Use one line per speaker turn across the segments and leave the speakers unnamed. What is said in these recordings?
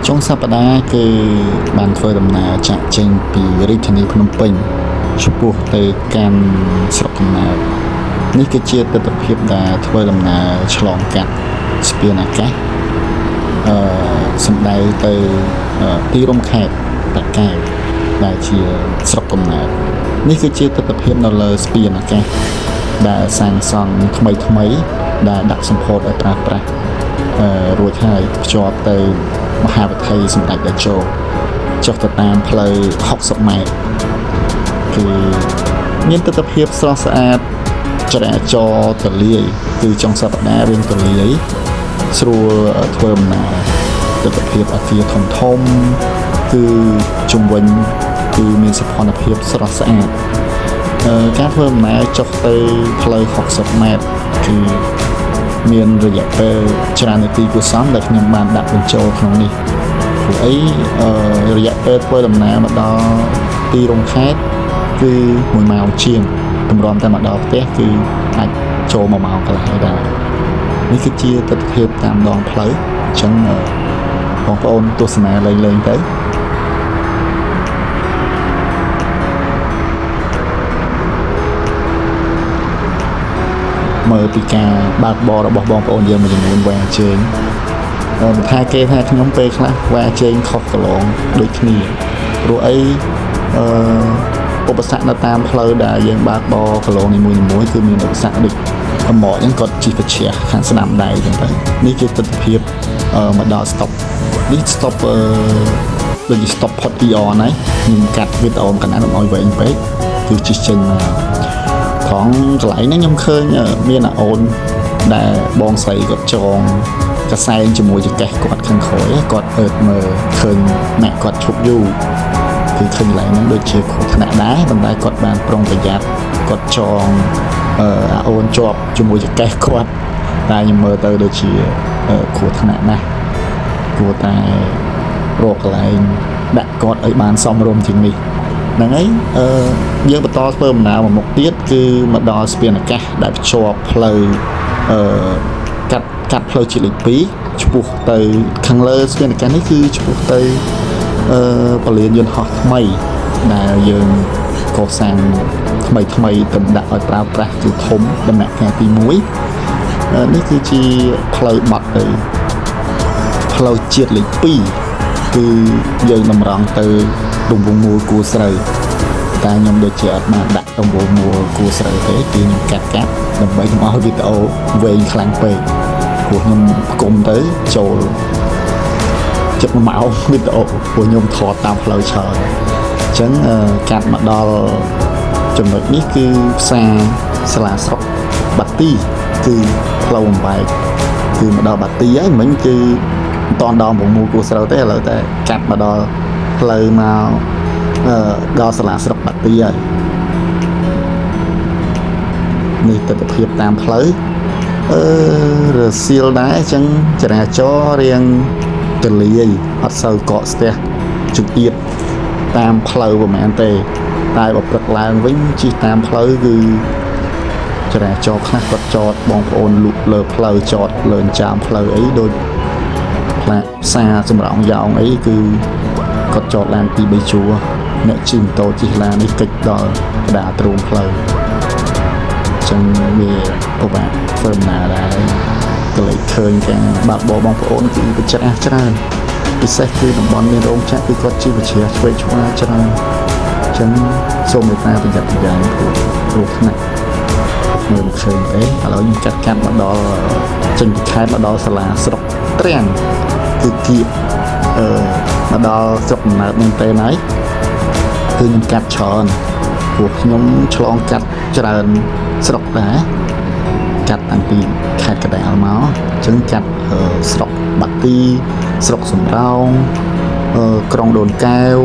ចុងសប្តាហ៍គឺបានធ្វើដំណើរចាក់ចេញពីរាជធានីភ្នំពេញឆ្ពោះទៅកាន់ស្រុកកំណើតនេះគឺជាទស្សនវិជ្ជាដែលធ្វើដំណើរឆ្លងកាត់ស្ពានអាកាសសម្ដៅទៅទីរួមខេត្តតាកែវដែលជាស្រុកកំណើតនេះគឺជាទស្សនវិជ្ជានៅលើស្ពានអាកាសដែលសាងសង់ថ្មីដែលដាក់សម្ពោធឲ្យប្រើប្រាស់រួចហើយភ្ជាប់ទៅមហាវិថីសម្ដេចតេជោចុះទៅតាមផ្លូវ60ម៉ែត្រគឺមានទស្សនវិជ្ជាស្រស់ស្អាតចរាចរណ៍ទលាយគឺចុងសប្តាហ៍រៀងទលាយស្រួលធ្វើដំណើរទស្សនវិជ្ជាអគារធំគឺជំវិញគឺមានសោភ័ណភាពស្រស់ស្អាតការធ្វើដំណើរចុះទៅផ្លូវ60ម៉ែត្រគឺមានរយៈពេលច្រើននាទីគួរសមដែលខ្ញុំបានដាក់បញ្ចូលក្នុងនេះព្រោះអីរយៈពេលធ្វើដំណើរមកដល់ទីរួមខេត្តគឺ1ម៉ោងជាងតម្រាំតែមកដល់ផ្ទះគឺអាចចូល1ម៉ោងកន្លះហើយដែរនេះគឺជាទស្សនវិជ្ជាតាមដងផ្លូវអញ្ចឹងបងប្អូនទស្សនាលេងទៅមើលពីការបើកបររបស់បងប្អូនយើងមួយចំនួនវ៉ាជើងមិនថាគេថាខ្ញុំពេលខ្លះវ៉ាជើងខុសកន្លងដូចគ្នាព្រោះអីឧបសគ្គនៅតាមផ្លូវដែលយើងបើកបរកន្លងនីមួយៗគឺមានឧបសគ្គដូចអមអញ្ចឹងគាត់ជិះប្រឈះខាងស្ដាំដៃអញ្ចឹងទៅនេះជាទស្សនវិជ្ជាមកដល់ stop នេះ stop ដូចជា stop hot on ហើយខ្ញុំកាត់វីដេអូកណ្ដាលឲ្យវែងពេកគឺជិះចេញមកของកន្លែងហ្នឹងខ្ញុំឃើញមានអាអូនដែលបងស្រីគាត់ចងកសែងជាមួយចង្កេះគាត់ខាងក្រោយគាត់អើតមើលឃើញអ្នកគាត់ឈប់យូរគឺឃើញកន្លែងហ្នឹងដូចជាគ្រោះថ្នាក់ដែរប៉ុន្តែគាត់បានប្រុងប្រយ័ត្នគាត់ចងអាអូនជាប់ជាមួយចង្កេះគាត់តែខ្ញុំមើលទៅដូចជាគ្រោះថ្នាក់ណាស់គួរតែរកកន្លែងដាក់គាត់ឲ្យបានសមរម្យជាងនេះហ្នឹងហើយយើងបន្តធ្វើដំណើរមកមុខទៀតគឺមកដល់ស្ពានអាកាសដែលភ្ជាប់ផ្លូវកាត់ផ្លូវជាតិលេខ2ឆ្ពោះទៅខាងលើស្ពានអាកាសនេះគឺឆ្ពោះទៅពលានយន្តហោះថ្មីដែលយើងកសាងថ្មីទៅដាក់ឲ្យប្រើប្រាស់គឺធំដំណាក់កាលទី1នេះគឺជាផ្លូវបាត់ទៅផ្លូវជាតិលេខ2គឺយើងតម្រង់ទៅរង្វង់មូលគួរស្រូវតែខ្ញុំដូចជាអត់បានដាក់រង្វង់មូលគួរស្រូវទេគឺខ្ញុំកាត់ដើម្បីកុំឲ្យវីដេអូវែងខ្លាំងពេកព្រោះខ្ញុំផ្គុំទៅចូលចិត្ត1ម៉ោងវីដេអូព្រោះខ្ញុំថតតាមផ្លូវច្រើនអញ្ចឹងកាត់មកដល់ចំណុចនេះគឺផ្សារសាលាស្រុកបាទីគឺផ្លូវបំបែកគឺមកដល់បាទីហើយមិញគឺមិនតន់ដល់រង្វង់មូលគួរស្រូវទេឥឡូវតែកាត់មកដល់ផ្លូវមកដល់សាលាស្រុកបាទីហើយនេះទស្សនវិជ្ជាតាមផ្លូវរសៀលដែរអញ្ចឹងចរាចរណ៍រៀងទលាយអត់សូវកកស្ទះជុកទៀតតាមផ្លូវប្រហែលទេតែបើព្រឹកឡើងវិញជិះតាមផ្លូវគឺចរាចរណ៍ខ្លះគាត់ចតបងប្អូនលក់លើផ្លូវចតលើចាមផ្លូវអីដូចផ្លាកផ្សារសម្រងយ៉ោងអីគឺគាត់ចតឡានទី3ជួរអ្នកជិះម៉ូតូជិះឡាននេះកិច្ចដល់កណ្ដាលទ្រូងផ្លូវចឹងវាពិបាកធ្វើដំណើរដែរក៏លេចឃើញការបើកបរបងប្អូនគឺប្រចាំច្រើនពិសេសគឺតំបន់មានរោងចក្រគឺគាត់ជិះវិជ្ជាឆ្វេងឆ្វាច្រើនចឹងសូមមេត្តាប្រយ័ត្នប្រយែងព្រោះគ្រោះថ្នាក់មើលមិនឃើញទេឥឡូវខ្ញុំកាត់មកដល់ចេញពីខេត្តមកដល់សាលាស្រុកត្រាំងគឺគៀបមកដល់ស្រុកកំណើតមែនទេហើយគឺខ្ញុំកាត់ច្រើនព្រោះខ្ញុំឆ្លងកាត់ច្រើនស្រុកដែរកាត់តាំងពីខេត្តកណ្ដាលមកអញ្ចឹងកាត់ស្រុកបាទីស្រុកសំរោងក្រុងដូនកែវ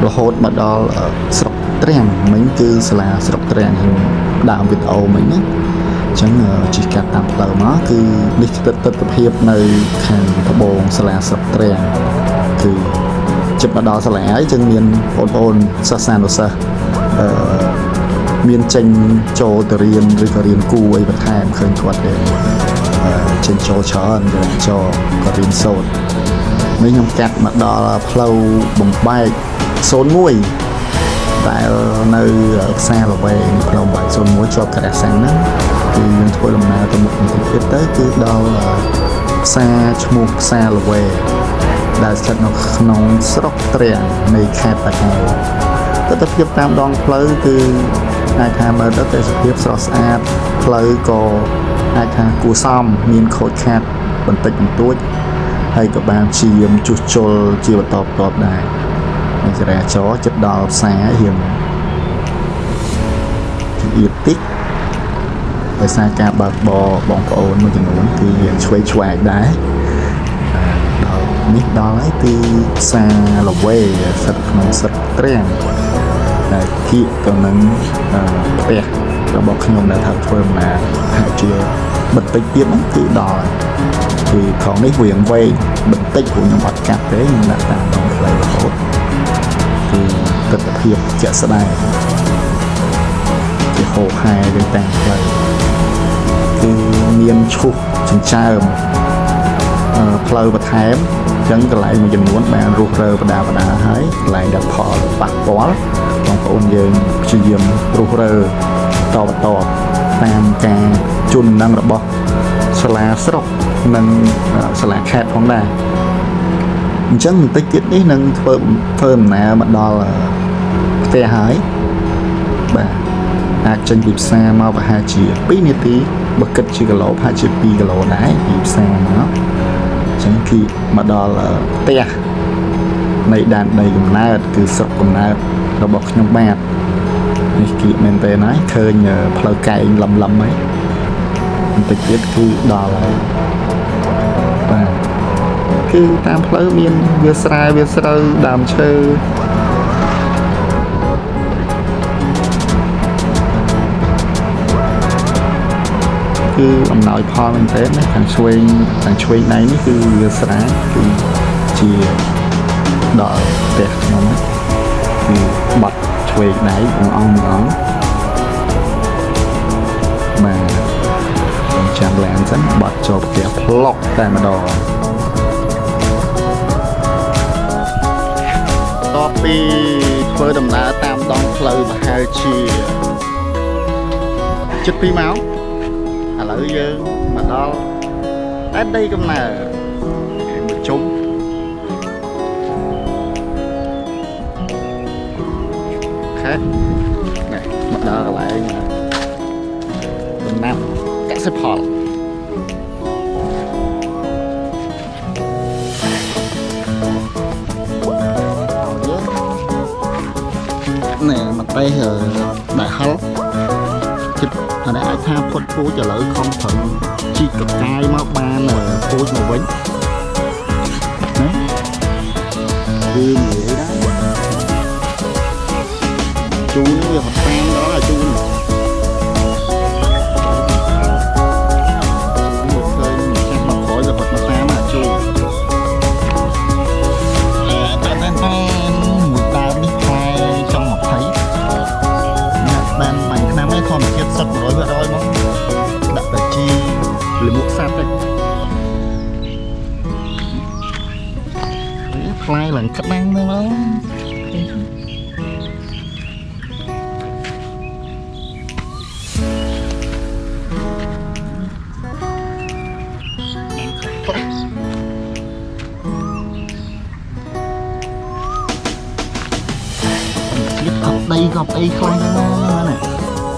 រហូតមកដល់ស្រុកត្រាំងមិញគឺសាលាស្រុកត្រាំងខ្ញុំដើមវីដេអូមិញណាអញ្ចឹងជិះកាត់តាមផ្លូវមកគឺនេះទស្សនវិជ្ជានៅខាងត្បូងសាលាស្រុកត្រាំងគឺជិតមកដល់សាលាហើយចឹងមានបងប្អូនសិស្សានុសិស្សមានចេញចូលទៅរៀនឬក៏រៀនគួរអីបន្ថែមឃើញគាត់ទេចេញចូលច្រើនចូលក៏រៀនសូត្រ នេះខ្ញុំកាត់មកដល់ផ្លូវបំបែក01តែនៅផ្សារល្វែងផ្លូវបំបែក01ជាប់កណ្ដាលសាំងហ្នឹងគឺយើងធ្វើដំណើរទៅមុខបន្តិចទៀតទៅគឺដល់ផ្សារឈ្មោះផ្សារល្វែងដែលស្ថិតនៅក្នុងស្រុកទ្រាំងនៃខេត្តតាកែវទស្សនវិជ្ជាតាមដងផ្លូវគឺអាចថាមើលទៅទេសភាពស្រស់ស្អាតផ្លូវក៏អាចថាគួរសមមានខូចខាតបន្តិចបន្តួចហើយក៏បានព្យាយាមជួសជុលជាបន្តបន្ទាប់ដែរនៃចរាចរណ៍ចិត្តដល់ផ្សាររៀងអៀតតិចដោយសារការបើកបរបងប្អូនមួយចំនួនគឺរៀងឆ្វេងឆ្វាយដែរដល់នេះដល់ហើយគឺផ្សារល្វែងស្ថិតក្នុងស្រុកទ្រាំងដែលគៀកទៅនឹងផ្ទះរបស់ខ្ញុំដែលថាធ្វើដំណើរហាក់ជាបន្តិចទៀតហ្នឹងគឺដល់គឺของនេះវាវែងបន្តិចព្រោះខ្ញុំអត់កាត់ទេខ្ញុំដាក់តាមដងផ្លូវរហូតគឺទស្សនភាពជាក់ស្ដែងជាហូរហែទៅតាមផ្លូវគឺមានឈូសចិញ្ចើមផ្លូវបន្ថែមអញ្ចឹងកន្លែងមួយចំនួនបានរុះរើបដាហើយកន្លែងដែលផលប៉ះពាល់បងប្អូនយើងព្យាយាមរុះរើតបតាមការជន់នឹងរបស់សាលាស្រុកនិងសាលាខេត្តផងដែរអញ្ចឹងបន្តិចទៀតនេះនឹងធ្វើដំណើរមកដល់ផ្ទះហើយបាទអាចចេញពីផ្សារមកប្រហែលជា2នាទីបើគិតជាគីឡូប្រហែលជា2គីឡូដែរពីផ្សារមកអញ្ចឹងគឺមកដល់ផ្ទះនៃដែនដីកំណើតគឺស្រុកកំណើតរបស់ខ្ញុំបាទនេះគឺមែនទេណាឃើញផ្លូវកែងលំហើយបន្តិចទៀតគឺដល់ហើយបាទគឺតាមផ្លូវមានវាស្រែវាស្រូវដើមឈើគឺអំណោយផលមែនទេណាខាងឆ្វេងដៃនេះគឺវាស្រែគឺជាដល់ផ្ទះខ្ញុំគឺបាត់ឆ្វេងដៃអង្គបាទចាំឡានសិនបាត់ចូលផ្ទះផ្លុកតែម្ដងតបពីធ្វើដំណើរតាមដងផ្លូវប្រហែលជា7-2 ម៉ោងឥឡូវយើងមកដល់ដែនដីកំណើតមួយជុំខេត្តនេះមកដល់កន្លែងដំណាំកសិផលនេះមកទេដែលហល់ចិត្តអានេះអាចថាផុតពូជឥឡូវខំប្រឹងជីកកកាយមកបានពូជមកវិញណាគឺនិយាយដែរជូនវាហត់តាមដល់ជូនខ្លាយឡើងក្តាំងទៅមកទៀតកប់ដីខ្លាំងណាស់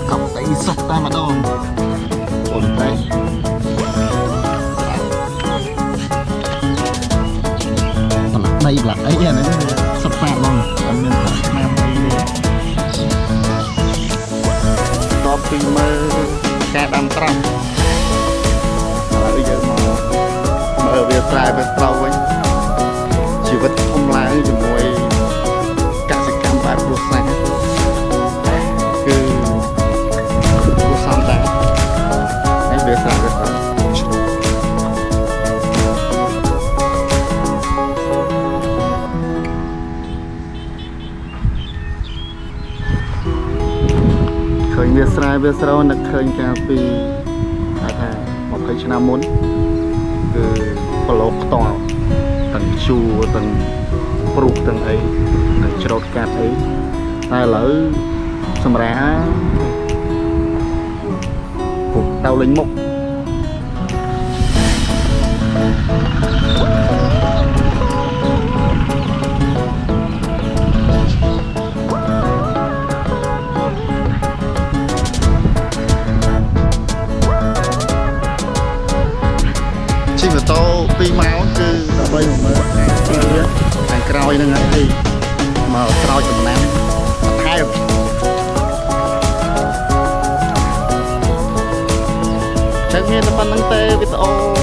កប់ដីសុទ្ធតែម្ដងអូនតែដីប្លាក់អីអានេះសុទ្ធតែហ្មងអត់មានឆ្នាំអីទេតបពីមើលការដាំត្រាំឥឡូវយើងមកមើលវាស្រែវាស្រូវវិញជីវិតធំឡើងជាមួយកសិកម្មបែបគ្រួសារគឺគួរសមដែរនេះវាស្រែវាស្រូវវាស្រែវាស្រូវនឹកឃើញកាលពីថា20ឆ្នាំមុនគឺប្លុកផ្ទាល់ ទាំងជួរទាំងព្រុសទាំងអីទាំងច្រូតកាត់អីតែឥឡូវសម្រាប់ពុកដៅលេងមុខជិះម៉ូតូ2ម៉ោងគឺដើម្បីមកមើលខាងក្រោយហ្នឹងហើយមកស្រោចដំណាំបន្ថែមចឹងមានតែប៉ុណ្្នឹងទេវីដេអូ